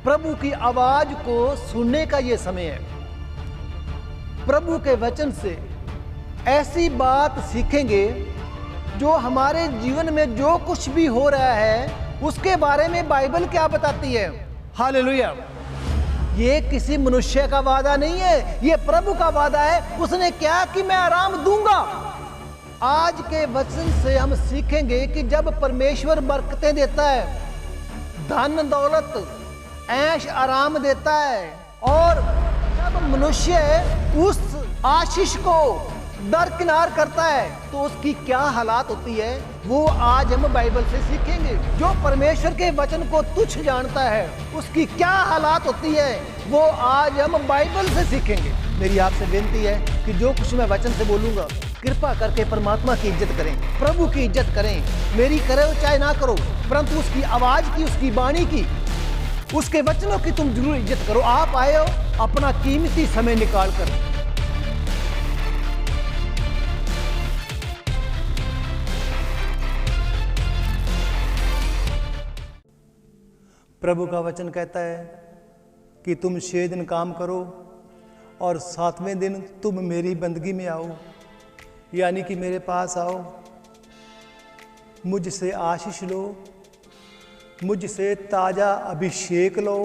प्रभु की आवाज को सुनने का ये समय है। प्रभु के वचन से ऐसी बात सीखेंगे जो हमारे जीवन में जो कुछ भी हो रहा है उसके बारे में बाइबल क्या बताती है। हालेलुया। ये किसी मनुष्य का वादा नहीं है, ये प्रभु का वादा है। उसने क्या कि मैं आराम दूंगा। आज के वचन से हम सीखेंगे कि जब परमेश्वर बरकतें देता है, धन दौलत ऐश आराम देता है, और जब मनुष्य उस आशीष को दरकिनार करता है तो उसकी क्या हालात होती है, वो आज हम बाइबल से सीखेंगे। जो परमेश्वर के वचन को तुच्छ जानता है उसकी क्या हालात होती है, वो आज हम बाइबल से सीखेंगे। मेरी आपसे विनती है कि जो कुछ मैं वचन से बोलूंगा, कृपा करके परमात्मा की इज्जत करें, प्रभु की इज्जत करें। मेरी करो चाहे ना करो, परंतु उसकी आवाज की, उसकी वाणी की, उसके वचनों की तुम जरूर इज्जत करो। आप आए हो अपना कीमती समय निकाल कर। प्रभु का वचन कहता है कि तुम 6 दिन काम करो और 7वें दिन तुम मेरी बंदगी में आओ, यानी कि मेरे पास आओ, मुझसे आशीष लो, मुझसे ताज़ा अभिषेक लो,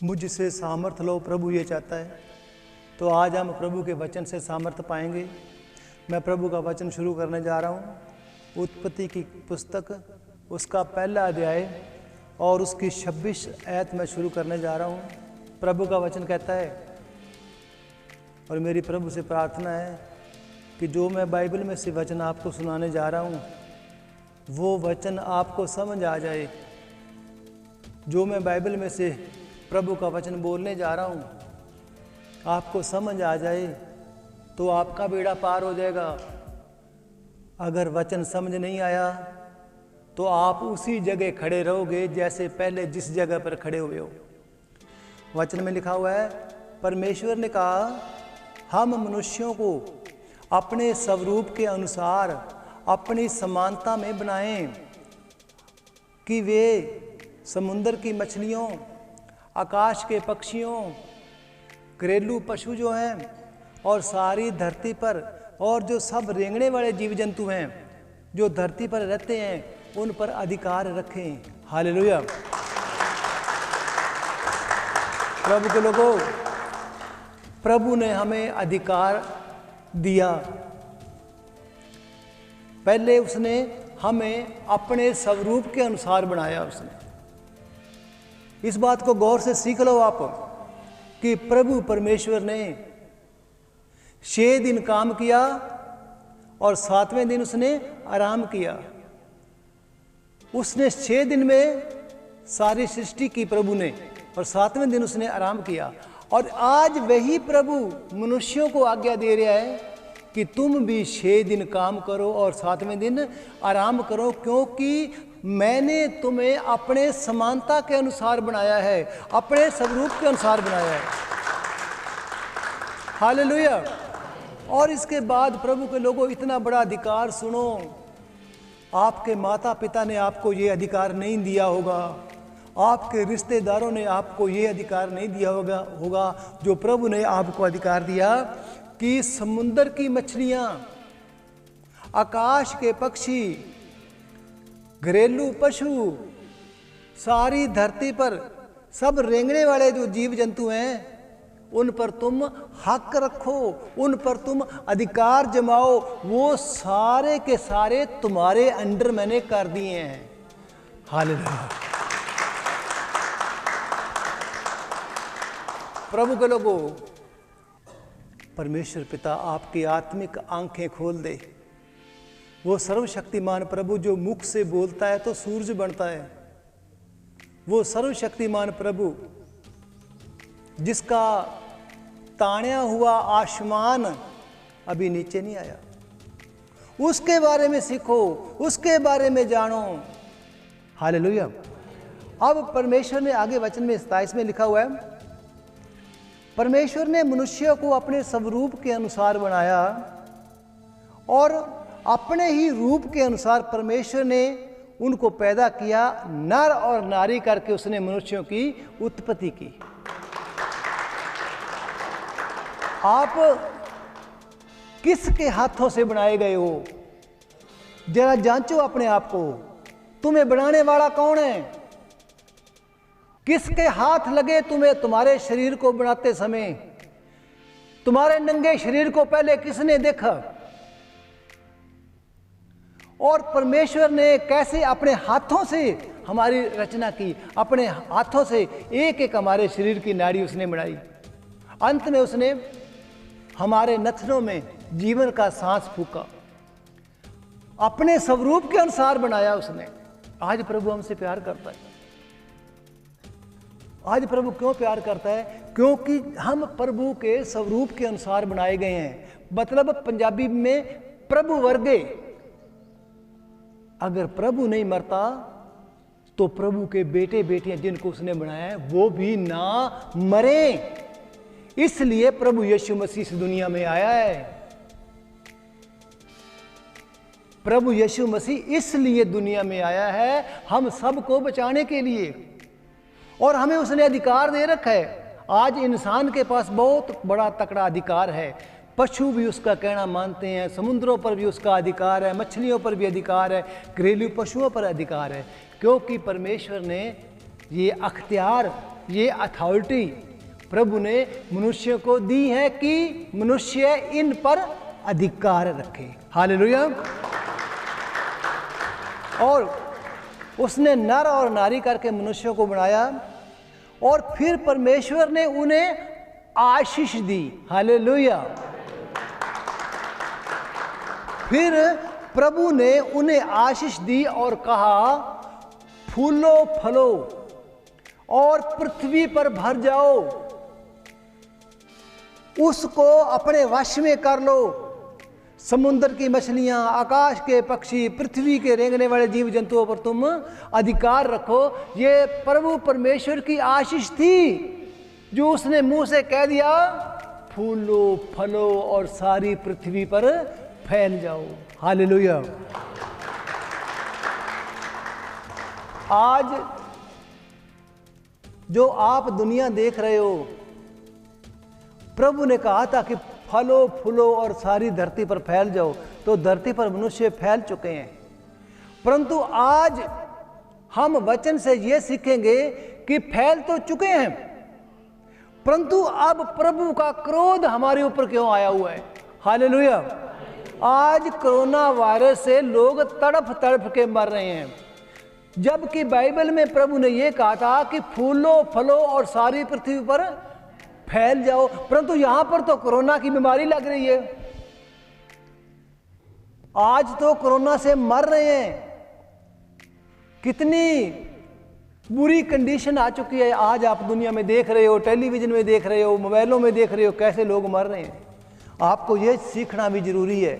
मुझसे सामर्थ लो। प्रभु ये चाहता है। तो आज हम प्रभु के वचन से सामर्थ पाएंगे। मैं प्रभु का वचन शुरू करने जा रहा हूँ। उत्पत्ति की पुस्तक, उसका पहला अध्याय और उसकी 26 आयत मैं शुरू करने जा रहा हूँ। प्रभु का वचन कहता है, और मेरी प्रभु से प्रार्थना है कि जो मैं बाइबल में से वचन आपको सुनाने जा रहा हूँ वो वचन आपको समझ आ जाए। जो मैं बाइबल में से प्रभु का वचन बोलने जा रहा हूँ आपको समझ आ जाए तो आपका बेड़ा पार हो जाएगा। अगर वचन समझ नहीं आया तो आप उसी जगह खड़े रहोगे जैसे पहले जिस जगह पर खड़े हुए हो। वचन में लिखा हुआ है, परमेश्वर ने कहा हम मनुष्यों को अपने स्वरूप के अनुसार अपनी समानता में बनाएं कि वे समुद्र की मछलियों, आकाश के पक्षियों, घरेलू पशु जो हैं और सारी धरती पर और जो सब रेंगने वाले जीव जंतु हैं जो धरती पर रहते हैं उन पर अधिकार रखें। हालेलुया। प्रभु के लोगों, प्रभु ने हमें अधिकार दिया। पहले उसने हमें अपने स्वरूप के अनुसार बनाया। उसने इस बात को गौर से सीख लो आप कि प्रभु परमेश्वर ने 6 दिन काम किया और 7वें दिन उसने आराम किया। उसने 6 दिन में सारी सृष्टि की प्रभु ने, और 7वें दिन उसने आराम किया। और आज वही प्रभु मनुष्यों को आज्ञा दे रहा है कि तुम भी 6 दिन काम करो और 7वें दिन आराम करो, क्योंकि मैंने तुम्हें अपने समानता के अनुसार बनाया है, अपने स्वरूप के अनुसार बनाया है। हालेलुया। और इसके बाद प्रभु के लोगों, इतना बड़ा अधिकार सुनो। आपके माता पिता ने आपको ये अधिकार नहीं दिया होगा, आपके रिश्तेदारों ने आपको ये अधिकार नहीं दिया होगा जो प्रभु ने आपको अधिकार दिया कि समुद्र की मछलियां, आकाश के पक्षी, घरेलू पशु, सारी धरती पर सब रेंगने वाले जो जीव जंतु हैं उन पर तुम हक रखो, उन पर तुम अधिकार जमाओ। वो सारे के सारे तुम्हारे अंडर मैंने कर दिए हैं। हालेलुया। प्रभु के लोगों, परमेश्वर पिता आपकी आत्मिक आंखें खोल दे। वो सर्वशक्तिमान प्रभु जो मुख से बोलता है तो सूरज बनता है, वो सर्वशक्तिमान प्रभु जिसका ताना हुआ आसमान अभी नीचे नहीं आया, उसके बारे में सीखो, उसके बारे में जानो। हालेलुया। अब परमेश्वर ने आगे वचन में 27 में लिखा हुआ है, परमेश्वर ने मनुष्य को अपने स्वरूप के अनुसार बनाया और अपने ही रूप के अनुसार परमेश्वर ने उनको पैदा किया, नर और नारी करके उसने मनुष्यों की उत्पत्ति की। आप किसके हाथों से बनाए गए हो? जरा जांचो अपने आप को, तुम्हें बनाने वाला कौन है? किसके हाथ लगे तुम्हें तुम्हारे शरीर को बनाते समय? तुम्हारे नंगे शरीर को पहले किसने देखा? और परमेश्वर ने कैसे अपने हाथों से हमारी रचना की, अपने हाथों से एक एक हमारे शरीर की नाड़ी उसने बनाई। अंत में उसने हमारे नथनों में जीवन का सांस फूका, अपने स्वरूप के अनुसार बनाया उसने। आज प्रभु हमसे प्यार करता है। आज प्रभु क्यों प्यार करता है? क्योंकि हम प्रभु के स्वरूप के अनुसार बनाए गए हैं। मतलब पंजाबी में प्रभु वर्गे। अगर प्रभु नहीं मरता तो प्रभु के बेटे बेटियां जिनको उसने बनाया है वो भी ना मरे। इसलिए प्रभु यीशु मसीह इस दुनिया में आया है। प्रभु यीशु मसीह इसलिए दुनिया में आया है हम सबको बचाने के लिए, और हमें उसने अधिकार दे रखा है। आज इंसान के पास बहुत बड़ा तकड़ा अधिकार है। पशु भी उसका कहना मानते हैं, समुद्रों पर भी उसका अधिकार है, मछलियों पर भी अधिकार है, घरेलू पशुओं पर अधिकार है। क्योंकि परमेश्वर ने ये अख्तियार, ये अथॉरिटी प्रभु ने मनुष्य को दी है कि मनुष्य इन पर अधिकार रखे। हालेलुया। और उसने नर और नारी करके मनुष्यों को बनाया, और फिर परमेश्वर ने उन्हें आशीष दी। हालेलुया। फिर प्रभु ने उन्हें आशीष दी और कहा, फूलो फलो और पृथ्वी पर भर जाओ, उसको अपने वश में कर लो। समुद्र की मछलियां, आकाश के पक्षी, पृथ्वी के रेंगने वाले जीव जंतुओं पर तुम अधिकार रखो। ये प्रभु परमेश्वर की आशीष थी जो उसने मुंह से कह दिया, फूलो फलो और सारी पृथ्वी पर फैल जाओ। हालेलुया। आज जो आप दुनिया देख रहे हो, प्रभु ने कहा था कि फलो फूलो और सारी धरती पर फैल जाओ, तो धरती पर मनुष्य फैल चुके हैं। परंतु आज हम वचन से ये सीखेंगे कि फैल तो चुके हैं, परंतु अब प्रभु का क्रोध हमारे ऊपर क्यों आया हुआ है। हालेलुया। आज कोरोना वायरस से लोग तड़प तड़प के मर रहे हैं, जबकि बाइबल में प्रभु ने यह कहा था कि फूलो फलो और सारी पृथ्वी पर फैल जाओ। परंतु यहां पर तो कोरोना की बीमारी लग रही है। आज तो कोरोना से मर रहे हैं। कितनी बुरी कंडीशन आ चुकी है। आज आप दुनिया में देख रहे हो, टेलीविजन में देख रहे हो, मोबाइलों में देख रहे हो, कैसे लोग मर रहे हैं। आपको यह सीखना भी जरूरी है।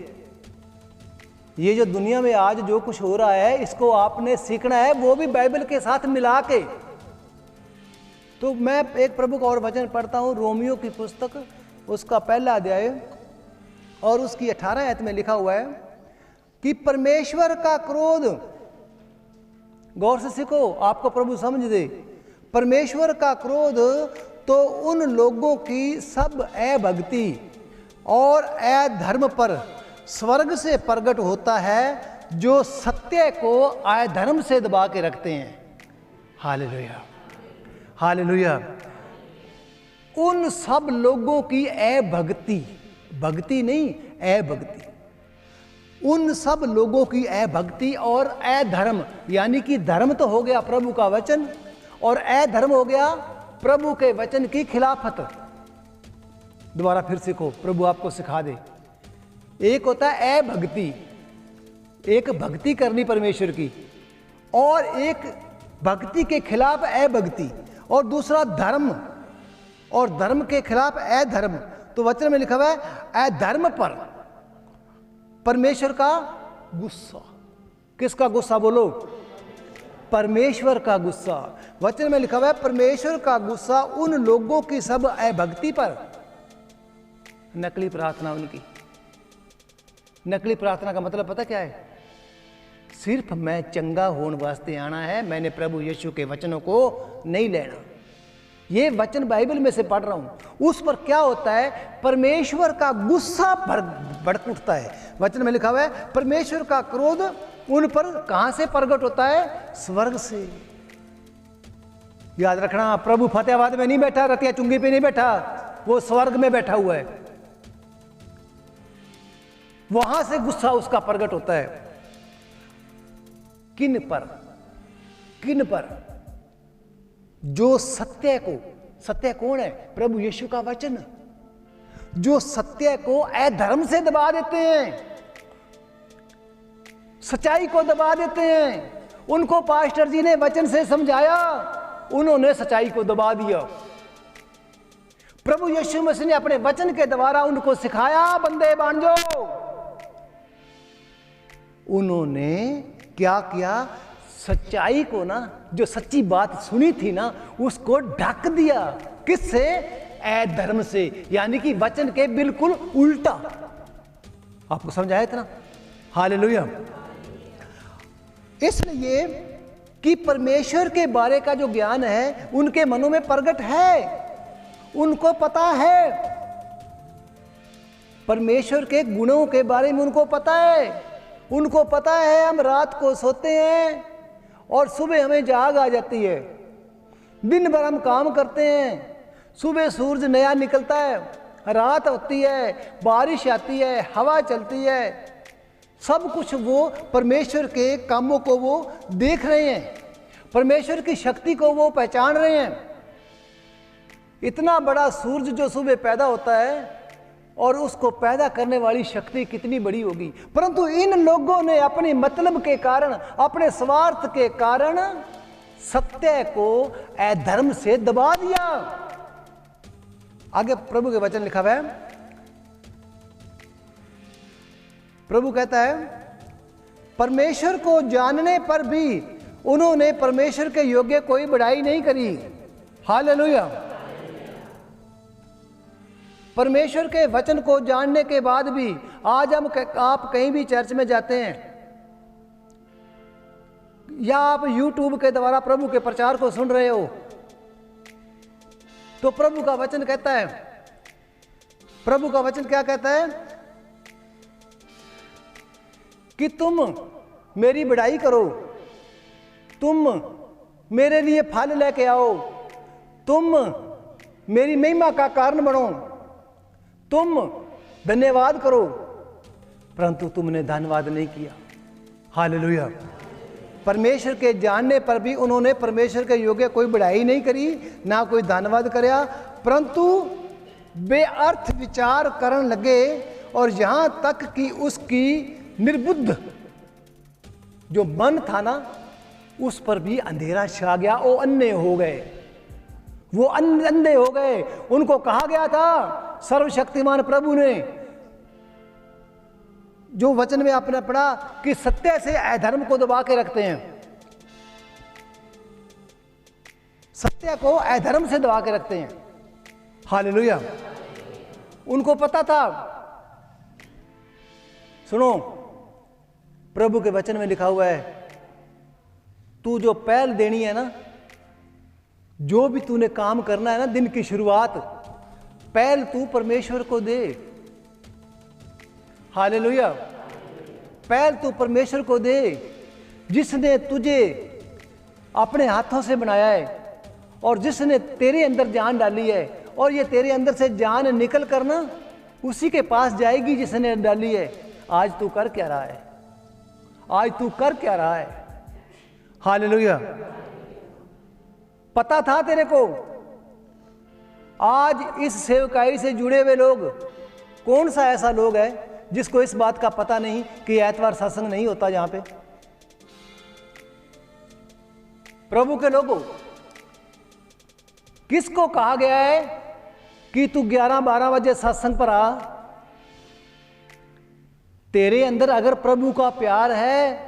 ये जो दुनिया में आज जो कुछ हो रहा है, इसको आपने सीखना है, वो भी बाइबल के साथ मिला के। तो मैं एक प्रभु का और वचन पढ़ता हूँ, रोमियो की पुस्तक, उसका पहला अध्याय और उसकी 18 आयत में लिखा हुआ है कि परमेश्वर का क्रोध, गौर से सीखो, आपको प्रभु समझ दे। परमेश्वर का क्रोध तो उन लोगों की सब अभक्ति और अधर्म पर स्वर्ग से प्रकट होता है जो सत्य को अधर्म से दबा के रखते हैं। Hallelujah, hallelujah. उन सब लोगों की अभक्ति, भक्ति नहीं अभक्ति, उन सब लोगों की अभक्ति और अधर्म, यानी कि धर्म तो हो गया प्रभु का वचन और अधर्म हो गया प्रभु के वचन की खिलाफत। दोबारा फिर सीखो, प्रभु आपको सिखा दे। एक होता है अभक्ति, एक भक्ति करनी परमेश्वर की, और एक भक्ति के खिलाफ अभक्ति, और दूसरा धर्म, और धर्म के खिलाफ अधर्म। तो वचन में लिखा हुआ है अधर्म पर परमेश्वर का गुस्सा। किसका गुस्सा बोलो? परमेश्वर का गुस्सा। वचन में लिखा हुआ है परमेश्वर का गुस्सा उन लोगों की सब अभक्ति पर। नकली प्रार्थना उनकी। नकली प्रार्थना का मतलब पता क्या है? सिर्फ मैं चंगा होने वास्ते आना है, मैंने प्रभु यीशु के वचनों को नहीं लेना। ये वचन बाइबल में से पढ़ रहा हूं। उस पर क्या होता है, परमेश्वर का गुस्सा भड़क उठता है। वचन में लिखा हुआ है परमेश्वर का क्रोध उन पर कहां से प्रकट होता है, स्वर्ग से। याद रखना, प्रभु फतेहाबाद में नहीं बैठा, रतिया चुंगी पे नहीं बैठा, वो स्वर्ग में बैठा हुआ है। वहां से गुस्सा उसका प्रकट होता है। किन पर? किन पर? जो सत्य को, सत्य कौन है, प्रभु यीशु का वचन, जो सत्य को अधर्म से दबा देते हैं, सच्चाई को दबा देते हैं। उनको पास्टर जी ने वचन से समझाया, उन्होंने सच्चाई को दबा दिया। प्रभु यीशु मसीह ने अपने वचन के द्वारा उनको सिखाया, बंदे बन जाओ। उन्होंने क्या किया, सच्चाई को ना, जो सच्ची बात सुनी थी ना, उसको ढक दिया। किससे? अधर्म से, यानी कि वचन के बिल्कुल उल्टा। आपको समझ आया इतना? हालेलुया। इसलिए कि परमेश्वर के बारे का जो ज्ञान है उनके मनों में प्रकट है, उनको पता है परमेश्वर के गुणों के बारे में, उनको पता है। उनको पता है हम रात को सोते हैं और सुबह हमें जाग आ जाती है। दिन भर हम काम करते हैं, सुबह सूरज नया निकलता है, रात होती है, बारिश आती है, हवा चलती है, सब कुछ वो परमेश्वर के कामों को वो देख रहे हैं, परमेश्वर की शक्ति को वो पहचान रहे हैं। इतना बड़ा सूरज जो सुबह पैदा होता है और उसको पैदा करने वाली शक्ति कितनी बड़ी होगी, परंतु इन लोगों ने अपने मतलब के कारण, अपने स्वार्थ के कारण सत्य को अधर्म से दबा दिया। आगे प्रभु के वचन लिखा हुआ है, प्रभु कहता है परमेश्वर को जानने पर भी उन्होंने परमेश्वर के योग्य कोई बड़ाई नहीं करी। हालेलुया। परमेश्वर के वचन को जानने के बाद भी आज आप कहीं भी चर्च में जाते हैं या आप YouTube के द्वारा प्रभु के प्रचार को सुन रहे हो, तो प्रभु का वचन कहता है, प्रभु का वचन क्या कहता है कि तुम मेरी बड़ाई करो, तुम मेरे लिए फल लेके आओ, तुम मेरी महिमा का कारण बनो, तुम धन्यवाद करो, परंतु तुमने धन्यवाद नहीं किया। हालेलुया। परमेश्वर के जानने पर भी उन्होंने परमेश्वर के योग्य कोई बड़ाई नहीं करी, ना कोई धन्यवाद करया, परंतु बेअर्थ विचार करने लगे और यहां तक कि उसकी निर्बुद्ध जो मन था ना, उस पर भी अंधेरा छा गया। वो अन्ने हो गए, वो अंधे हो गए। उनको कहा गया था सर्वशक्तिमान प्रभु ने, जो वचन में आपने पढ़ा कि सत्य से अधर्म को दबा के रखते हैं, सत्य को अधर्म से दबा के रखते हैं। हालेलुया। उनको पता था। सुनो, प्रभु के वचन में लिखा हुआ है, तू जो पहल देनी है ना, जो भी तूने काम करना है ना, दिन की शुरुआत, पहल तू परमेश्वर को दे। हालेलुया। पहल तू परमेश्वर को दे, जिसने तुझे अपने हाथों से बनाया है और जिसने तेरे अंदर जान डाली है, और ये तेरे अंदर से जान निकल कर ना उसी के पास जाएगी जिसने डाली है। आज तू कर क्या रहा है? आज तू कर क्या रहा है? हालेलुया। पता था तेरे को? आज इस सेवकाई से जुड़े हुए लोग, कौन सा ऐसा लोग है जिसको इस बात का पता नहीं कि एतवार सत्संग नहीं होता यहां पे? प्रभु के लोगों, किसको कहा गया है कि तू 11-12 बजे सत्संग पर आ? तेरे अंदर अगर प्रभु का प्यार है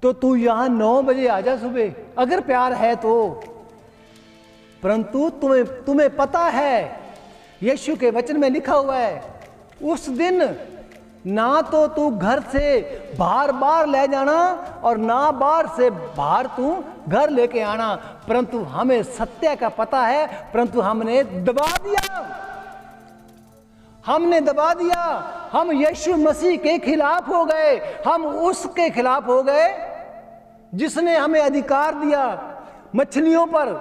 तो तू यहां 9 बजे आ जा सुबह, अगर प्यार है तो। परंतु तुम्हें पता है, यीशु के वचन में लिखा हुआ है, उस दिन ना तो तू घर से बार बार ले जाना और ना बार से बाहर तू घर लेके आना, परंतु हमें सत्य का पता है, परंतु हमने दबा दिया, हमने दबा दिया। हम यीशु मसीह के खिलाफ हो गए, हम उसके खिलाफ हो गए जिसने हमें अधिकार दिया, मछलियों पर,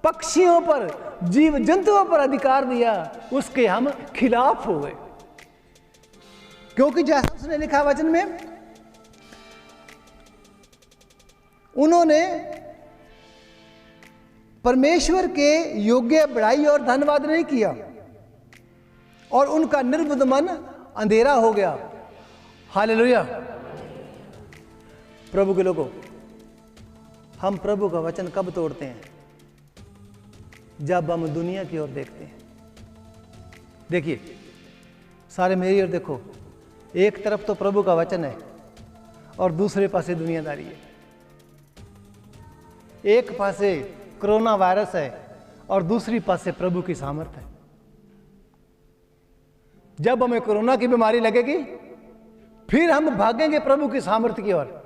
पक्षियों पर, जीव जंतुओं पर अधिकार दिया, उसके हम खिलाफ हो गए। क्योंकि जैसा उसने लिखा वचन में, उन्होंने परमेश्वर के योग्य बड़ाई और धन्यवाद नहीं किया और उनका निर्बुद्ध मन अंधेरा हो गया। हालेलुया। प्रभु के लोगों, हम प्रभु का वचन कब तोड़ते हैं? जब हम दुनिया की ओर देखते हैं। देखिए सारे मेरी ओर देखो, एक तरफ तो प्रभु का वचन है और दूसरे पासे दुनियादारी है। एक पासे कोरोना वायरस है और दूसरी पासे प्रभु की सामर्थ है। जब हमें कोरोना की बीमारी लगेगी, फिर हम भागेंगे प्रभु की सामर्थ्य की ओर,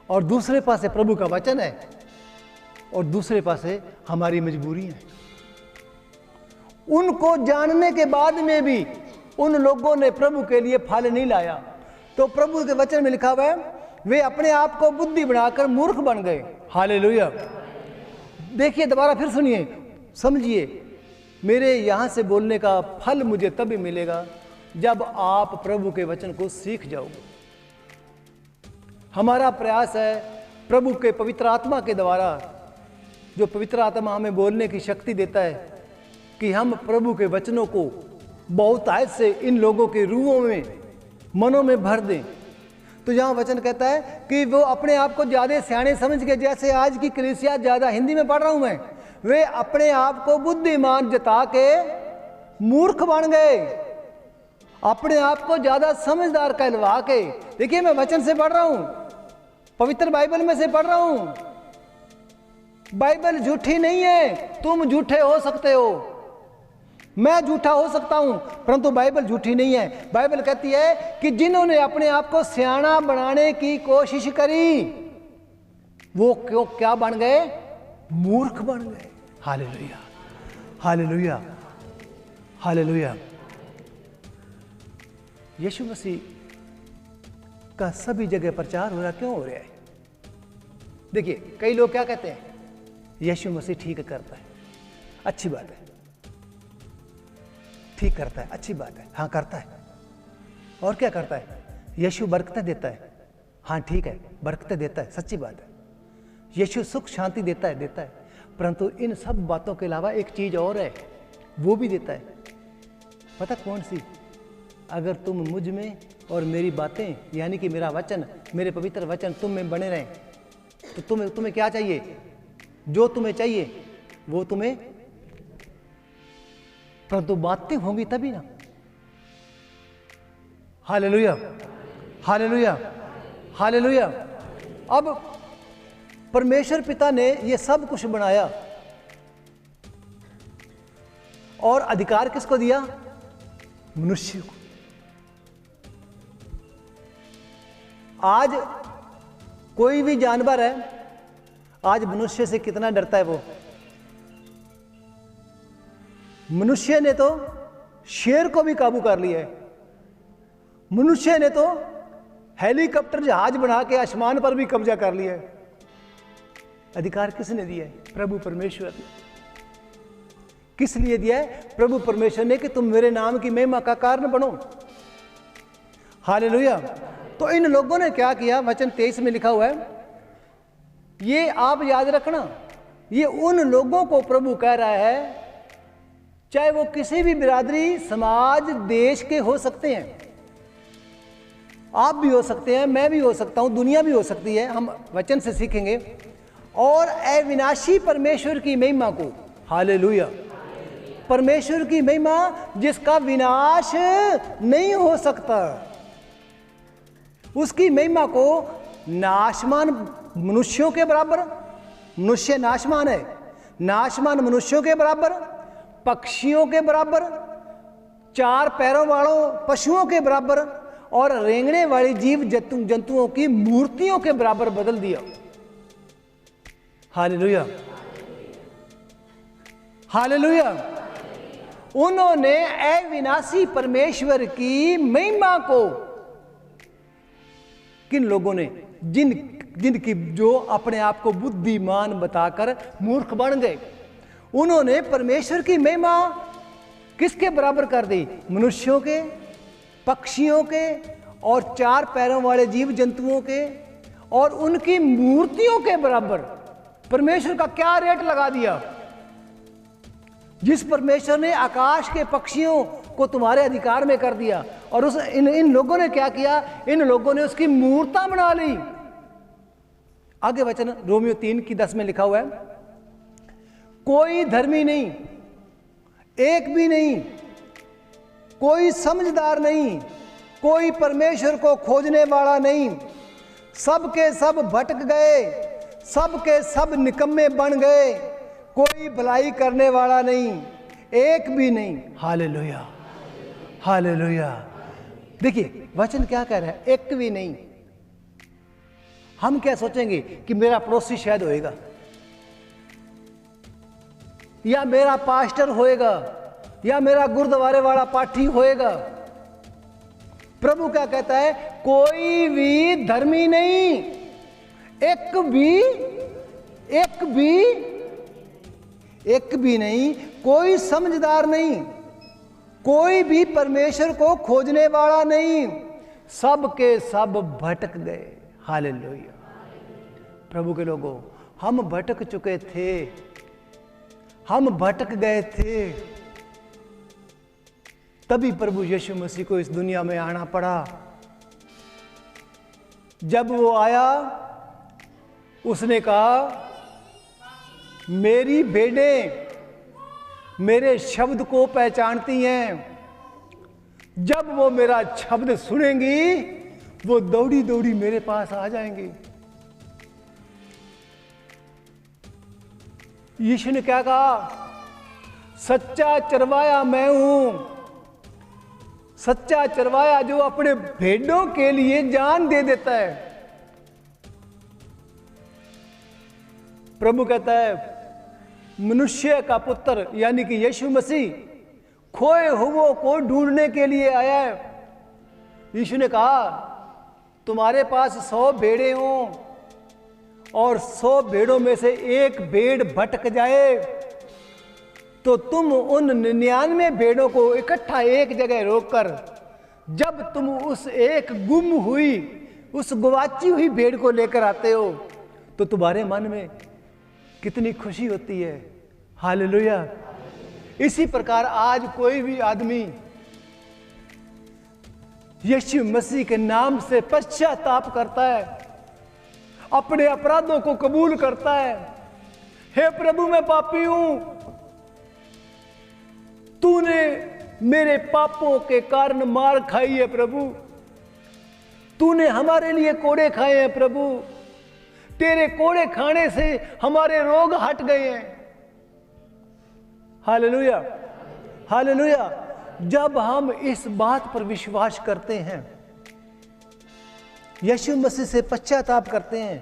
और दूसरे पासे प्रभु का वचन है और दूसरे पासे हमारी मजबूरी है। उनको जानने के बाद में भी उन लोगों ने प्रभु के लिए फल नहीं लाया। तो प्रभु के वचन में लिखा हुआ है, वे अपने आप को बुद्धि बनाकर मूर्ख बन गए। हालेलुया। देखिए दोबारा फिर सुनिए, समझिए, मेरे यहां से बोलने का फल मुझे तभी मिलेगा जब आप प्रभु के वचन को सीख जाओगे। हमारा प्रयास है प्रभु के पवित्र आत्मा के द्वारा, जो पवित्र आत्मा हमें बोलने की शक्ति देता है, कि हम प्रभु के वचनों को बहुतायत से इन लोगों के रूहों में, मनों में भर दें। तो यहाँ वचन कहता है कि वो अपने आप को ज़्यादा सियाने समझ के, जैसे आज की कलीसिया ज़्यादा, हिंदी में पढ़ रहा हूँ मैं, वे अपने आप को बुद्धिमान जता के मूर्ख बन गए, अपने आप को ज़्यादा समझदार कहलवा के। देखिए मैं वचन से पढ़ रहा हूँ, पवित्र बाइबल में से पढ़ रहा हूँ। बाइबल झूठी नहीं है, तुम झूठे हो सकते हो, मैं झूठा हो सकता हूं, परंतु बाइबल झूठी नहीं है। बाइबल कहती है कि जिन्होंने अपने आप को सियाना बनाने की कोशिश करी, वो क्यों क्या बन गए? मूर्ख बन गए। Hallelujah, hallelujah, hallelujah. यीशु मसीह का सभी जगह प्रचार हो रहा, क्यों हो रहा है? देखिए कई लोग क्या कहते हैं, यीशु मसीह ठीक करता है, अच्छी बात है, ठीक करता है, अच्छी बात है, हाँ करता है। और क्या करता है? यीशु बरकतें देता है, हाँ ठीक है, बरकतें देता है, सच्ची बात है। यीशु सुख शांति देता है, परंतु इन सब बातों के अलावा एक चीज और है, वो भी देता है। पता कौन सी? अगर तुम मुझ में और मेरी बातें, यानी कि मेरा वचन, मेरे पवित्र वचन तुम में बने रहें, तो तुम्हें क्या चाहिए? जो तुम्हें चाहिए वो तुम्हें, परंतु बातें होंगी तभी ना। Hallelujah, hallelujah, hallelujah. अब परमेश्वर पिता ने ये सब कुछ बनाया और अधिकार किसको दिया? मनुष्य को। आज कोई भी जानवर है, आज मनुष्य से कितना डरता है वो। मनुष्य ने तो शेर को भी काबू कर लिया है, मनुष्य ने तो हेलीकॉप्टर जहाज बना के आसमान पर भी कब्जा कर लिया है। अधिकार किसने दिया है? प्रभु परमेश्वर ने। किस लिए दिया है? प्रभु परमेश्वर ने, कि तुम मेरे नाम की महिमा का कारण बनो। हालेलुया। तो इन लोगों ने क्या किया? वचन 23 में लिखा हुआ है, ये आप याद रखना, ये उन लोगों को प्रभु कह रहा है, चाहे वो किसी भी बिरादरी, समाज, देश के हो सकते हैं, आप भी हो सकते हैं, मैं भी हो सकता हूं, दुनिया भी हो सकती है। हम वचन से सीखेंगे और अविनाशी परमेश्वर की महिमा को, हालेलुया, परमेश्वर की महिमा जिसका विनाश नहीं हो सकता, उसकी महिमा को नाशमान मनुष्यों के बराबर, मनुष्य नाशमान है, नाशमान मनुष्यों के बराबर, पक्षियों के बराबर, चार पैरों वालों पशुओं के बराबर और रेंगने वाली जीव जंतुओं की मूर्तियों के बराबर बदल दिया। Hallelujah, hallelujah. उन्होंने अविनाशी परमेश्वर की महिमा को, किन लोगों ने, जिनकी जो अपने आप को बुद्धिमान बताकर मूर्ख बन गए, उन्होंने परमेश्वर की महिमा किसके बराबर कर दी? मनुष्यों के, पक्षियों के और 4 पैरों वाले जीव जंतुओं के और उनकी मूर्तियों के बराबर परमेश्वर का क्या रेट लगा दिया? जिस परमेश्वर ने आकाश के पक्षियों को तुम्हारे अधिकार में कर दिया, और उस इन लोगों ने क्या किया? इन लोगों ने उसकी मूर्ता बना ली। आगे वचन रोमियो 3:10 में लिखा हुआ है, कोई धर्मी नहीं, एक भी नहीं, कोई समझदार नहीं, कोई परमेश्वर को खोजने वाला नहीं, सब के सब भटक गए, सब के सब निकम्मे बन गए, कोई भलाई करने वाला नहीं, एक भी नहीं। Hallelujah, hallelujah. देखिए वचन क्या कह रहा है? एक भी नहीं। हम क्या सोचेंगे कि मेरा पड़ोसी शायद होएगा, या मेरा पास्टर होएगा, या मेरा गुरुद्वारे वाला पाठी होएगा। प्रभु क्या कहता है? कोई भी धर्मी नहीं, एक भी नहीं, कोई समझदार नहीं, कोई भी परमेश्वर को खोजने वाला नहीं, सब के सब भटक गए। हालेलुया। प्रभु के लोगों, हम भटक चुके थे, हम भटक गए थे, तभी प्रभु यीशु मसीह को इस दुनिया में आना पड़ा। जब वो आया, उसने कहा, मेरी भेड़ें मेरे शब्द को पहचानती हैं, जब वो मेरा शब्द सुनेंगी वो दौड़ी दौड़ी मेरे पास आ जाएंगी। यीशु ने क्या कहा? सच्चा चरवाया मैं हूं, सच्चा चरवाया जो अपने भेड़ों के लिए जान दे देता है। प्रभु कहता है, मनुष्य का पुत्र यानी कि यीशु मसीह खोए हुओं को ढूंढने के लिए आया है। यीशु ने कहा, तुम्हारे पास 100 भेड़ें हों और 100 भेड़ों में से एक भेड़ भटक जाए, तो तुम उन 99 भेड़ों को इकट्ठा एक जगह रोककर, जब तुम उस एक गुम हुई, उस गवाची हुई भेड़ को लेकर आते हो, तो तुम्हारे मन में कितनी खुशी होती है। हालेलुया। इसी प्रकार आज कोई भी आदमी यीशु मसीह के नाम से पश्चाताप करता है, अपने अपराधों को कबूल करता है, हे प्रभु मैं पापी हूं, तूने मेरे पापों के कारण मार खाई है प्रभु, तूने हमारे लिए कोड़े खाए हैं प्रभु, तेरे कोड़े खाने से हमारे रोग हट गए हैं। Hallelujah, hallelujah. जब हम इस बात पर विश्वास करते हैं, यीशु मसीह से पश्चाताप करते हैं,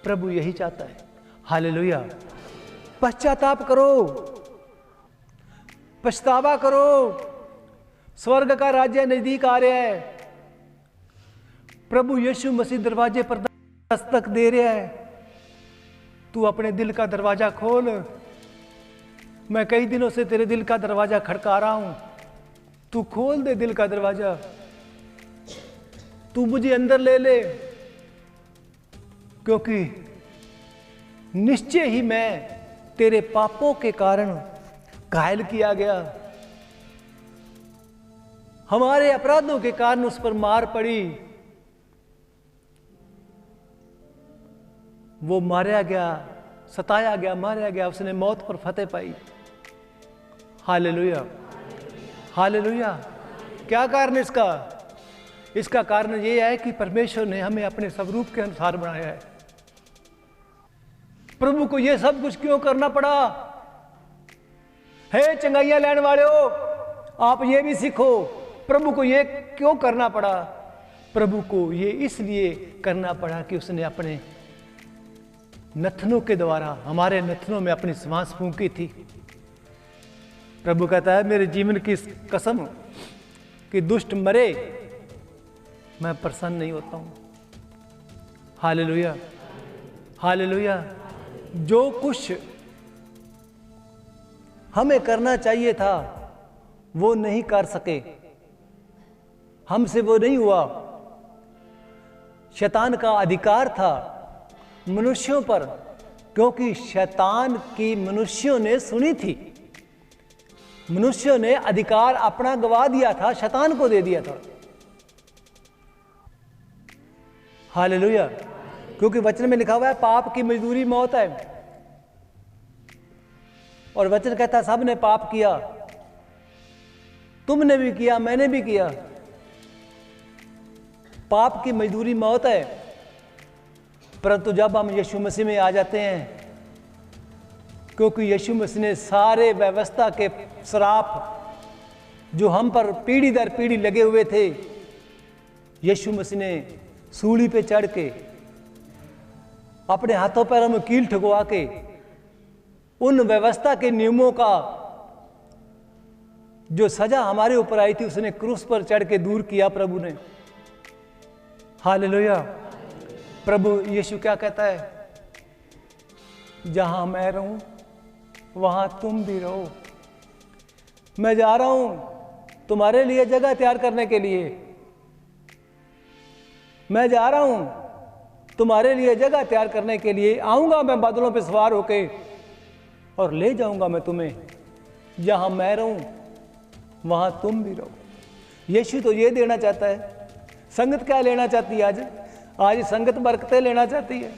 प्रभु यही चाहता है। हालेलुया। पश्चाताप करो, पछतावा करो, स्वर्ग का राज्य नजदीक आ रहा है। प्रभु यीशु मसीह दरवाजे पर दस्तक दे रहा है। तू अपने दिल का दरवाजा खोल। मैं कई दिनों से तेरे दिल का दरवाजा खड़का रहा हूं, तू खोल दे दिल का दरवाजा, तू मुझे अंदर ले ले, क्योंकि निश्चय ही मैं तेरे पापों के कारण घायल किया गया, हमारे अपराधों के कारण उस पर मार पड़ी, वो मारा गया, सताया गया, मारा गया, उसने मौत पर फतेह पाई। Hallelujah, hallelujah. क्या कारण इसका? इसका कारण यह है कि परमेश्वर ने हमें अपने स्वरूप के अनुसार बनाया है। प्रभु को यह सब कुछ क्यों करना पड़ा? हे चंगाइयां लेने वाले हो, आप ये भी सीखो प्रभु को ये क्यों करना पड़ा? प्रभु को ये इसलिए करना पड़ा कि उसने अपने नथनों के द्वारा हमारे नथनों में अपनी सांस फूंकी थी। प्रभु कहता है मेरे जीवन की कसम कि दुष्ट मरे, मैं प्रसन्न नहीं होता हूं। Hallelujah, hallelujah. जो कुछ हमें करना चाहिए था वो नहीं कर सके, हमसे वो नहीं हुआ। शैतान का अधिकार था मनुष्यों पर, क्योंकि शैतान की मनुष्यों ने सुनी थी। मनुष्यों ने अधिकार अपना गवा दिया था, शैतान को दे दिया था। हालेलुया। क्योंकि वचन में लिखा हुआ है पाप की मजदूरी मौत है, और वचन कहता है सब ने पाप किया, तुमने भी किया, मैंने भी किया। पाप की मजदूरी मौत है, परंतु जब हम यीशु मसीह में आ जाते हैं, क्योंकि यीशु मसीह ने सारे व्यवस्था के श्राप जो हम पर पीढ़ी दर पीढ़ी लगे हुए थे, यीशु मसीह ने सूली पे चढ़ के अपने हाथों पैरों में कील ठुकवा के उन व्यवस्था के नियमों का जो सजा हमारे ऊपर आई थी उसने क्रूस पर चढ़ के दूर किया प्रभु ने। हालेलुया। प्रभु यीशु क्या कहता है? जहां मैं रहूं वहां तुम भी रहो। मैं जा रहा हूं तुम्हारे लिए जगह तैयार करने के लिए। मैं जा रहा हूं तुम्हारे लिए जगह तैयार करने के लिए। आऊंगा मैं बादलों पे सवार होके और ले जाऊंगा मैं तुम्हें। जहां मैं रहूं वहां तुम भी रहो। यीशु तो ये देना चाहता है। संगत क्या लेना चाहती है? आज संगत बरकतें लेना चाहती है।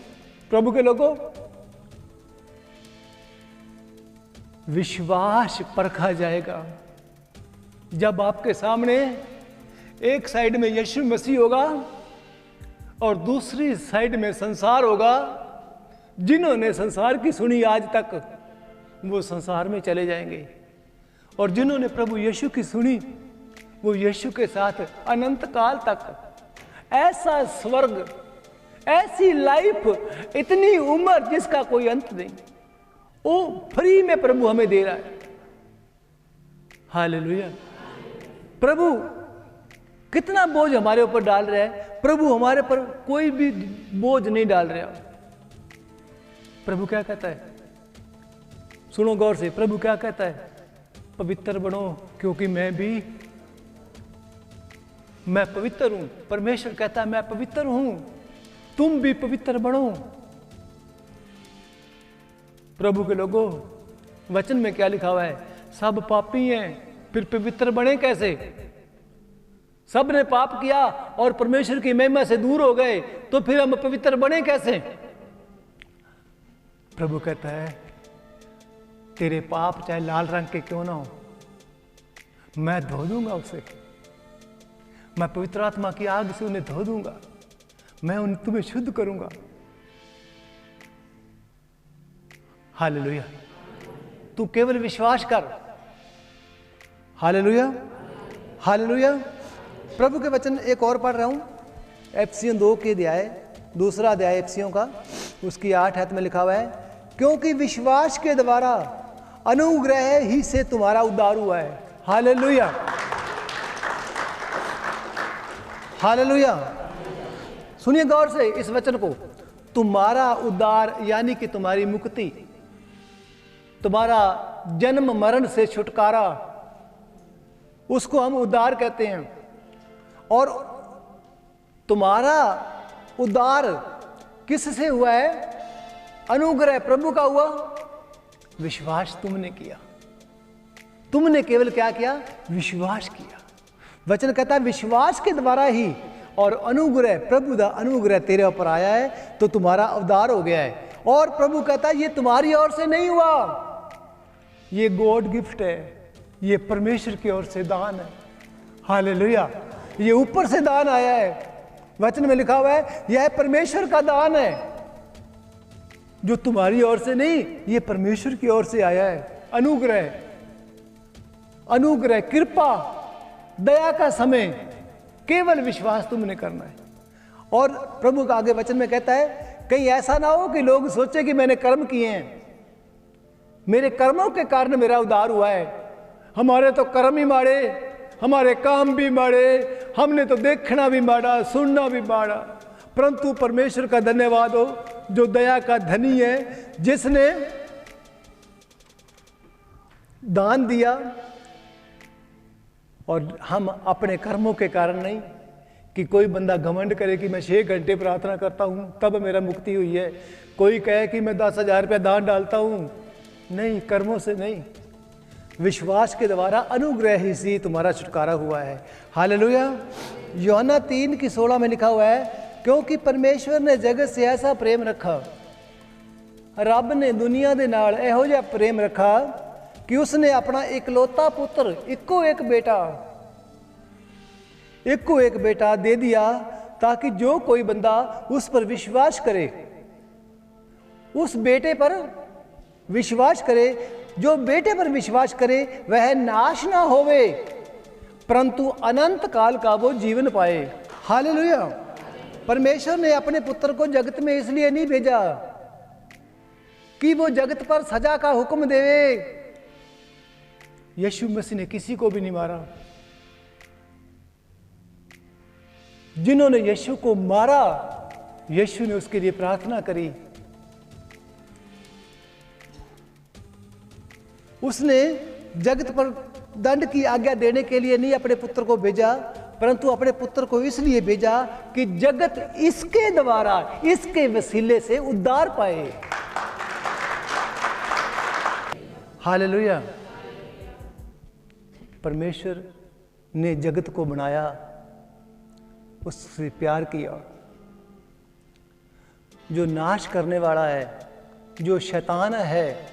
प्रभु के लोगों, विश्वास परखा जाएगा जब आपके सामने एक साइड में यीशु मसीह होगा और दूसरी साइड में संसार होगा। जिन्होंने संसार की सुनी आज तक वो संसार में चले जाएंगे, और जिन्होंने प्रभु यीशु की सुनी वो यीशु के साथ अनंत काल तक। ऐसा स्वर्ग, ऐसी लाइफ, इतनी उम्र जिसका कोई अंत नहीं, वो फ्री में प्रभु हमें दे रहा है। हालेलुया। प्रभु कितना बोझ हमारे ऊपर डाल रहा है। प्रभु हमारे पर कोई भी बोझ नहीं डाल रहा। प्रभु क्या कहता है? सुनो गौर से। प्रभु क्या कहता है? पवित्र बनो क्योंकि मैं पवित्र हूं। परमेश्वर कहता है मैं पवित्र हूं, तुम भी पवित्र बनो। प्रभु के लोगों, वचन में क्या लिखा हुआ है? सब पापी हैं, फिर पवित्र बने कैसे? सब ने पाप किया और परमेश्वर की महिमा से दूर हो गए, तो फिर हम पवित्र बने कैसे? प्रभु कहता है तेरे पाप चाहे लाल रंग के क्यों ना हो, मैं धो दूंगा उसे। मैं पवित्र आत्मा की आग से उन्हें धो दूंगा। मैं तुम्हें शुद्ध करूंगा। हालेलुया। तू केवल विश्वास कर। Hallelujah, hallelujah. प्रभु के वचन एक और पढ़ रहा हूं, एफिसियों 2 के अध्याय, दूसरा अध्याय एफिसियों का, उसकी 8 आयत में लिखा हुआ है, क्योंकि विश्वास के द्वारा अनुग्रह ही से तुम्हारा उद्धार हुआ है। Hallelujah, hallelujah. सुनिए गौर से इस वचन को। तुम्हारा उद्धार यानी कि तुम्हारी मुक्ति, तुम्हारा जन्म मरण से छुटकारा, उसको हम उद्धार कहते हैं। और तुम्हारा उद्धार किससे हुआ है? अनुग्रह प्रभु का हुआ। विश्वास तुमने किया। तुमने केवल क्या किया? विश्वास किया। वचन कहता है विश्वास के द्वारा ही, और अनुग्रह, प्रभु का अनुग्रह तेरे ऊपर आया है तो तुम्हारा उद्धार हो गया है। और प्रभु कहता है ये तुम्हारी ओर से नहीं हुआ, ये गॉड गिफ्ट है, ये परमेश्वर की ओर से दान है। हालेलुया। ये ऊपर से दान आया है। वचन में लिखा हुआ है यह परमेश्वर का दान है, जो तुम्हारी ओर से नहीं, ये परमेश्वर की ओर से आया है। अनुग्रह, अनुग्रह, कृपा, दया का समय, केवल विश्वास तुमने करना है। और प्रभु का आगे वचन में कहता है, कहीं ऐसा ना हो कि लोग सोचे कि मैंने कर्म किए हैं, मेरे कर्मों के कारण मेरा उद्धार हुआ है, हमारे तो कर्म ही माड़े, हमारे काम भी माड़े, हमने तो देखना भी माड़ा, सुनना भी माड़ा। परंतु परमेश्वर का धन्यवाद हो जो दया का धनी है, जिसने दान दिया। और हम अपने कर्मों के कारण नहीं, कि कोई बंदा घमंड करे कि मैं 6 घंटे प्रार्थना करता हूं तब मेरा मुक्ति हुई है, कोई कहे कि मैं 10,000 रुपया दान डालता हूं, नहीं, कर्मों से नहीं, विश्वास के द्वारा अनुग्रह ही से तुम्हारा छुटकारा हुआ है। हालेलुया। यूहन्ना 3:16 में लिखा हुआ है, क्योंकि परमेश्वर ने जगत से ऐसा प्रेम रखा, रब ने दुनिया दे नाल एहो जिहा प्रेम रखा कि उसने अपना इकलौता पुत्र, इक्को एक बेटा दे दिया, ताकि जो कोई बंदा उस पर विश्वास करे, उस बेटे पर विश्वास करे, जो बेटे पर विश्वास करे वह नाश ना होवे परंतु अनंत काल का वो जीवन पाए। हालेलुया। परमेश्वर ने अपने पुत्र को जगत में इसलिए नहीं भेजा कि वो जगत पर सजा का हुक्म देवे। यीशु मसीह ने किसी को भी नहीं मारा। जिन्होंने यीशु को मारा, यीशु ने उसके लिए प्रार्थना करी। उसने जगत पर दंड की आज्ञा देने के लिए नहीं अपने पुत्र को भेजा, परंतु अपने पुत्र को इसलिए भेजा कि जगत इसके द्वारा, इसके वसीले से उद्धार पाए। हालेलुया। परमेश्वर ने जगत को बनाया, उससे प्यार किया। जो नाश करने वाला है, जो शैतान है,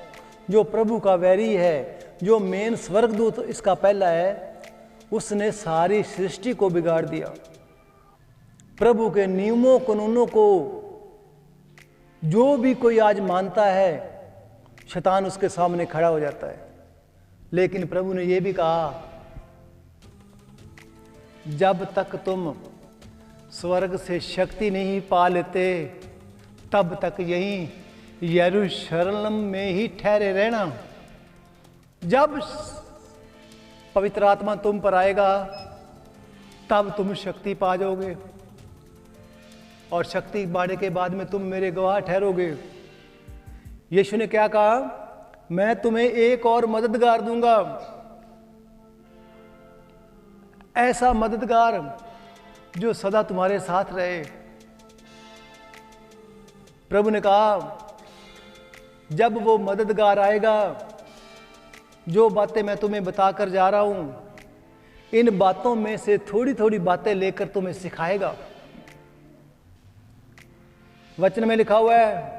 जो प्रभु का वैरी है, जो मेन स्वर्गदूत इसका पहला है, उसने सारी सृष्टि को बिगाड़ दिया। प्रभु के नियमों कानूनों को जो भी कोई आज मानता है, शैतान उसके सामने खड़ा हो जाता है। लेकिन प्रभु ने यह भी कहा, जब तक तुम स्वर्ग से शक्ति नहीं पा लेते तब तक यहीं यरूशलेम में ही ठहरे रहना। जब पवित्र आत्मा तुम पर आएगा तब तुम शक्ति पा जाओगे, और शक्ति पाने के बाद में तुम मेरे गवाह ठहरोगे। यीशु ने क्या कहा, मैं तुम्हें एक और मददगार दूंगा, ऐसा मददगार जो सदा तुम्हारे साथ रहे। प्रभु ने कहा, जब वो मददगार आएगा, जो बातें मैं तुम्हें बताकर जा रहा हूं, इन बातों में से थोड़ी थोड़ी बातें लेकर तुम्हें सिखाएगा। वचन में लिखा हुआ है,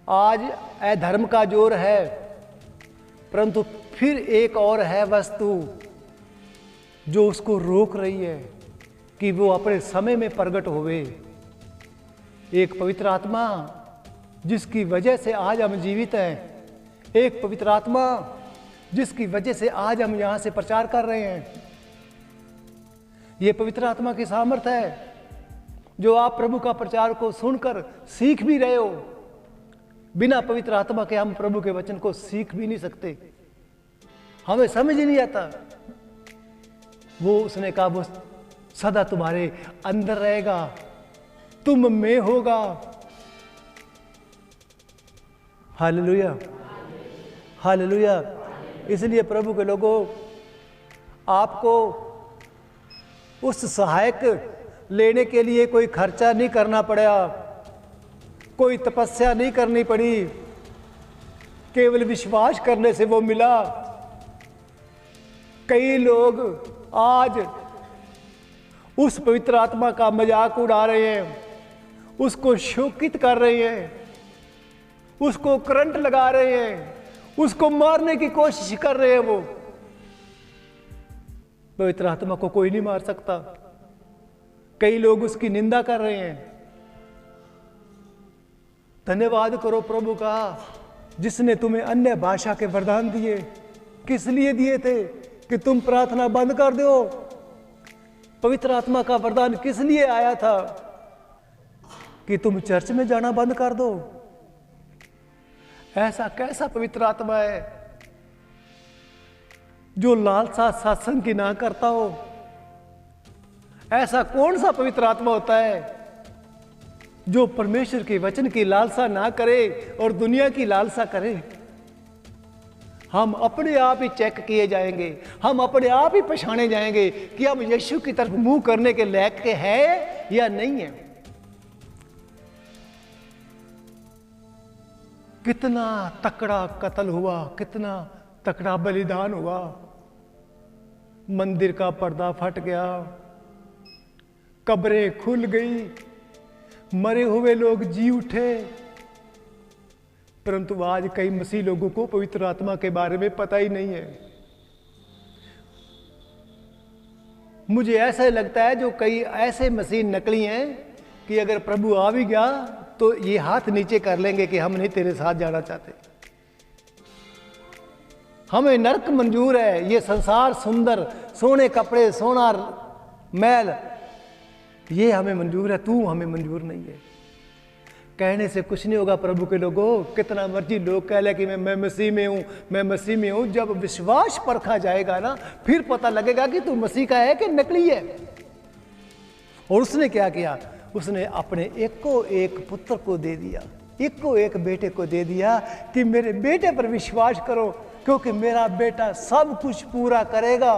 आज अधर्म का जोर है, परंतु फिर एक और है वस्तु जो उसको रोक रही है कि वो अपने समय में प्रकट होवे। एक पवित्र आत्मा जिसकी वजह से आज हम जीवित हैं, एक पवित्र आत्मा जिसकी वजह से आज हम यहां से प्रचार कर रहे हैं। ये पवित्र आत्मा की सामर्थ्य है जो आप प्रभु का प्रचार को सुनकर सीख भी रहे हो। बिना पवित्र आत्मा के हम प्रभु के वचन को सीख भी नहीं सकते, हमें समझ ही नहीं आता। वो उसने कहा, वो सदा तुम्हारे अंदर रहेगा, तुम में होगा। Hallelujah, hallelujah. इसलिए प्रभु के लोगों, आपको उस सहायक लेने के लिए कोई खर्चा नहीं करना पड़ा, कोई तपस्या नहीं करनी पड़ी, केवल विश्वास करने से वो मिला। कई लोग आज उस पवित्र आत्मा का मजाक उड़ा रहे हैं, उसको शोकित कर रहे हैं, उसको करंट लगा रहे हैं, उसको मारने की कोशिश कर रहे हैं। वो पवित्र आत्मा को कोई नहीं मार सकता। कई लोग उसकी निंदा कर रहे हैं। धन्यवाद करो प्रभु का, जिसने तुम्हें अन्य भाषा के वरदान दिए। किस लिए दिए थे? कि तुम प्रार्थना बंद कर दो। पवित्र आत्मा का वरदान किस लिए आया था? कि तुम चर्च में जाना बंद कर दो। ऐसा कैसा पवित्र आत्मा है जो लालसा सत्संग की ना करता हो? ऐसा कौन सा पवित्र आत्मा होता है जो परमेश्वर के वचन की लालसा ना करे और दुनिया की लालसा करे? हम अपने आप ही चेक किए जाएंगे, हम अपने आप ही पहचाने जाएंगे कि हम यीशु की तरफ मुंह करने के लायक के हैं या नहीं है। कितना तकड़ा कत्ल हुआ, कितना तकड़ा बलिदान हुआ। मंदिर का पर्दा फट गया, कब्रें खुल गई, मरे हुए लोग जी उठे। परंतु आज कई मसीह लोगों को पवित्र आत्मा के बारे में पता ही नहीं है। मुझे ऐसा लगता है जो कई ऐसे मसीह नकली हैं कि अगर प्रभु आ भी गया तो ये हाथ नीचे कर लेंगे कि हम नहीं तेरे साथ जाना चाहते। हमें नरक मंजूर है, ये संसार सुंदर, सोने कपड़े, सोना महल, ये हमें मंजूर है, तू हमें मंजूर नहीं है। कहने से कुछ नहीं होगा प्रभु के लोगों। कितना मर्जी लोग कह ले कि मैं मसीह में हूं, मैं मसीह में हूं। जब विश्वास परखा जाएगा ना, फिर पता लगेगा कि तू मसीह का है कि नकली है। और उसने क्या किया? उसने अपने एक को एक पुत्र को दे दिया, एक को एक बेटे को दे दिया कि मेरे बेटे पर विश्वास करो, क्योंकि मेरा बेटा सब कुछ पूरा करेगा।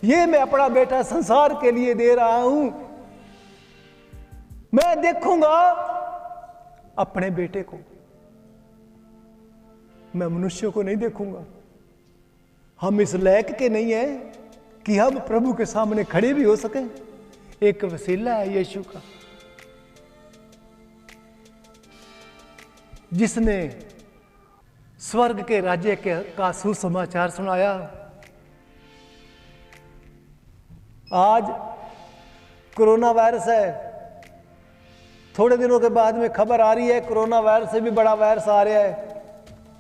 ये मैं अपना बेटा संसार के लिए दे रहा हूं। मैं देखूंगा अपने बेटे को, मैं मनुष्यों को नहीं देखूंगा। हम इस लायक के नहीं है कि हम प्रभु के सामने खड़े भी हो सकें। एक वसीला है यीशु का, जिसने स्वर्ग के राज्य का सुसमाचार सुनाया। आज कोरोना वायरस है, थोड़े दिनों के बाद में खबर आ रही है कोरोना वायरस से भी बड़ा वायरस आ रहा है।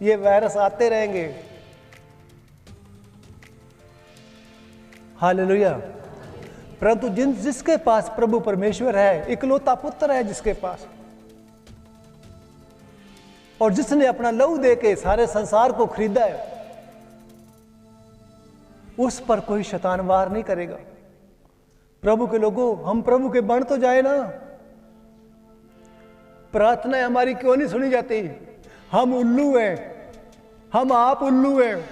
ये वायरस आते रहेंगे। हालेलुया। परंतु जिसके पास प्रभु परमेश्वर है, इकलौता पुत्र है जिसके पास, और जिसने अपना लहू दे के सारे संसार को खरीदा है, उस पर कोई शैतान वार नहीं करेगा। प्रभु के लोगों, हम प्रभु के बन तो जाए ना। प्रार्थनाएं हमारी क्यों नहीं सुनी जाती? हम उल्लू हैं, हम आप उल्लू हैं।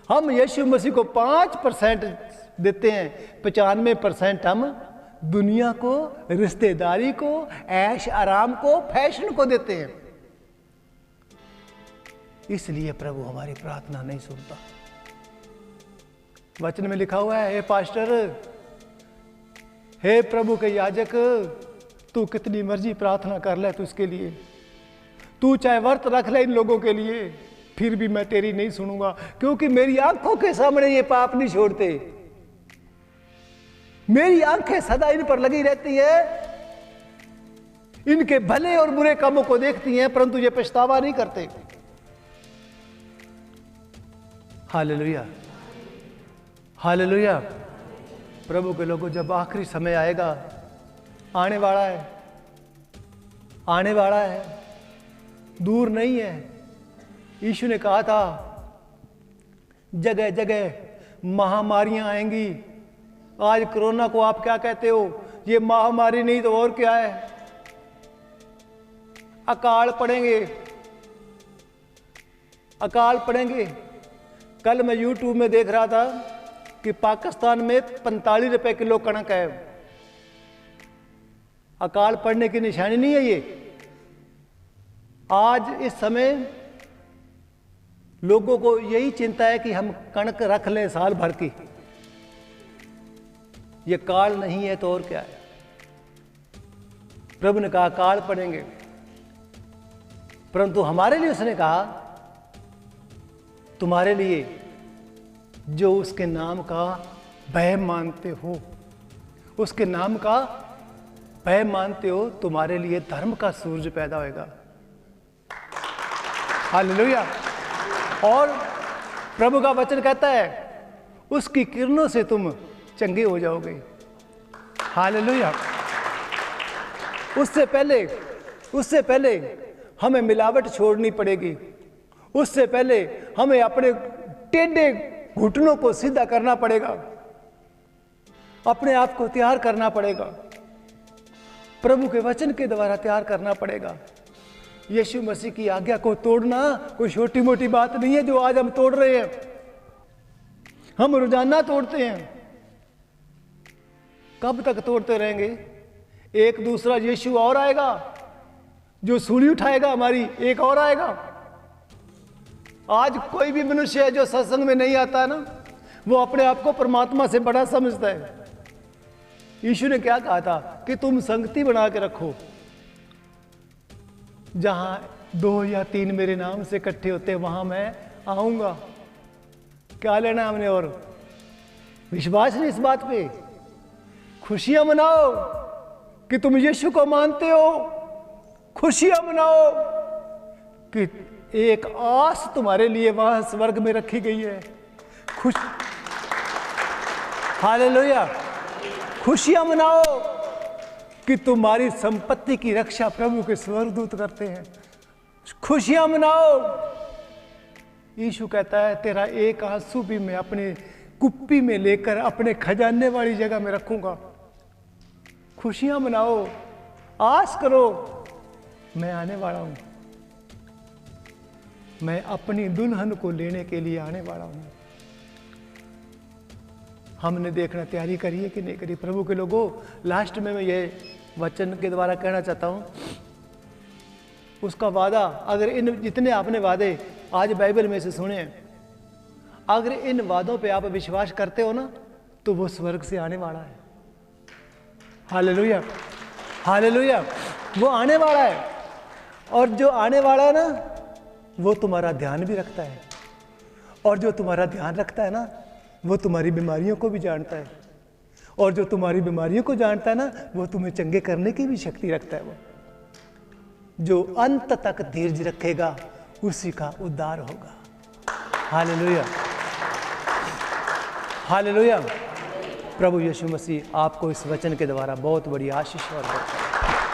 हम यीशु मसीह को 5% देते हैं, 95% हम दुनिया को, रिश्तेदारी को, ऐश आराम को, फैशन को देते हैं। इसलिए प्रभु हमारी प्रार्थना नहीं सुनता। वचन में लिखा हुआ है, हे पास्टर, हे प्रभु के याजक, तू कितनी मर्जी प्रार्थना कर ले, तू इसके लिए, तू चाहे व्रत रख ले इन लोगों के लिए, फिर भी मैं तेरी नहीं सुनूंगा, क्योंकि मेरी आंखों के सामने ये पाप नहीं छोड़ते। मेरी आंखें सदा इन पर लगी रहती है, इनके भले और बुरे कामों को देखती हैं, परंतु ये पछतावा नहीं करते। Hallelujah, hallelujah. प्रभु के लोगों, जब आखिरी समय आएगा, आने वाला है, आने वाला है, दूर नहीं है। यीशु ने कहा था जगह जगह महामारियां आएंगी। आज कोरोना को आप क्या कहते हो? ये महामारी नहीं तो और क्या है? अकाल पड़ेंगे, अकाल पड़ेंगे। कल मैं YouTube में देख रहा था कि पाकिस्तान में 45 रुपए किलो कणक है। अकाल पड़ने की निशानी नहीं है ये। आज इस समय लोगों को यही चिंता है कि हम कणक रख लें साल भर की। ये काल नहीं है तो और क्या है? प्रभु ने कहा काल पड़ेंगे, परंतु हमारे लिए उसने कहा तुम्हारे लिए जो उसके नाम का भय मानते हो, उसके नाम का भय मानते हो, तुम्हारे लिए धर्म का सूरज पैदा होगा। हालेलुया। और प्रभु का वचन कहता है उसकी किरणों से तुम चंगे हो जाओगे। हालेलुया। उससे पहले हमें मिलावट छोड़नी पड़ेगी। उससे पहले हमें अपने टेढ़े घुटनों को सीधा करना पड़ेगा, अपने आप को तैयार करना पड़ेगा, प्रभु के वचन के द्वारा तैयार करना पड़ेगा। यीशु मसीह की आज्ञा को तोड़ना कोई छोटी मोटी बात नहीं है जो आज हम तोड़ रहे हैं। हम रोजाना तोड़ते हैं। कब तक तोड़ते रहेंगे? एक दूसरा यीशु और आएगा जो सूली उठाएगा हमारी, एक और आएगा। आज कोई भी मनुष्य है जो सत्संग में नहीं आता है ना, वो अपने आप को परमात्मा से बड़ा समझता है। यीशु ने क्या कहा था कि तुम संगति बना के रखो, जहां 2 या 3 मेरे नाम से इकट्ठे होते वहां मैं आऊंगा। क्या लेना हमने? और विश्वास नहीं इस बात पे। खुशियां मनाओ कि तुम यीशु को मानते हो। खुशियां मनाओ कि एक आस तुम्हारे लिए वहां स्वर्ग में रखी गई है। हालेलुया। खुशियां मनाओ कि तुम्हारी संपत्ति की रक्षा प्रभु के स्वर्गदूत करते हैं। खुशियां मनाओ। यीशु कहता है तेरा एक आंसू भी मैं अपने कुप्पी में लेकर अपने खजाने वाली जगह में रखूंगा। खुशियां मनाओ, आस करो, मैं आने वाला हूं। मैं अपनी दुल्हन को लेने के लिए आने वाला हूं। हमने देखना तैयारी करी है कि नहीं करी? प्रभु के लोगों, लास्ट में मैं ये वचन के द्वारा कहना चाहता हूं, उसका वादा, अगर इन जितने आपने वादे आज बाइबल में से सुने हैं, अगर इन वादों पे आप विश्वास करते हो ना, तो वो स्वर्ग से आने वाला है। Hallelujah, hallelujah. वो आने वाला है, और जो आने वाला है ना, वो तुम्हारा ध्यान भी रखता है, और जो तुम्हारा ध्यान रखता है ना, वो तुम्हारी बीमारियों को भी जानता है, और जो तुम्हारी बीमारियों को जानता है ना, वो तुम्हें चंगे करने की भी शक्ति रखता है। वो जो अंत तक धीरज रखेगा उसी का उद्धार होगा। Hallelujah, hallelujah. प्रभु यीशु मसीह आपको इस वचन के द्वारा बहुत बड़ी आशीष और बरकत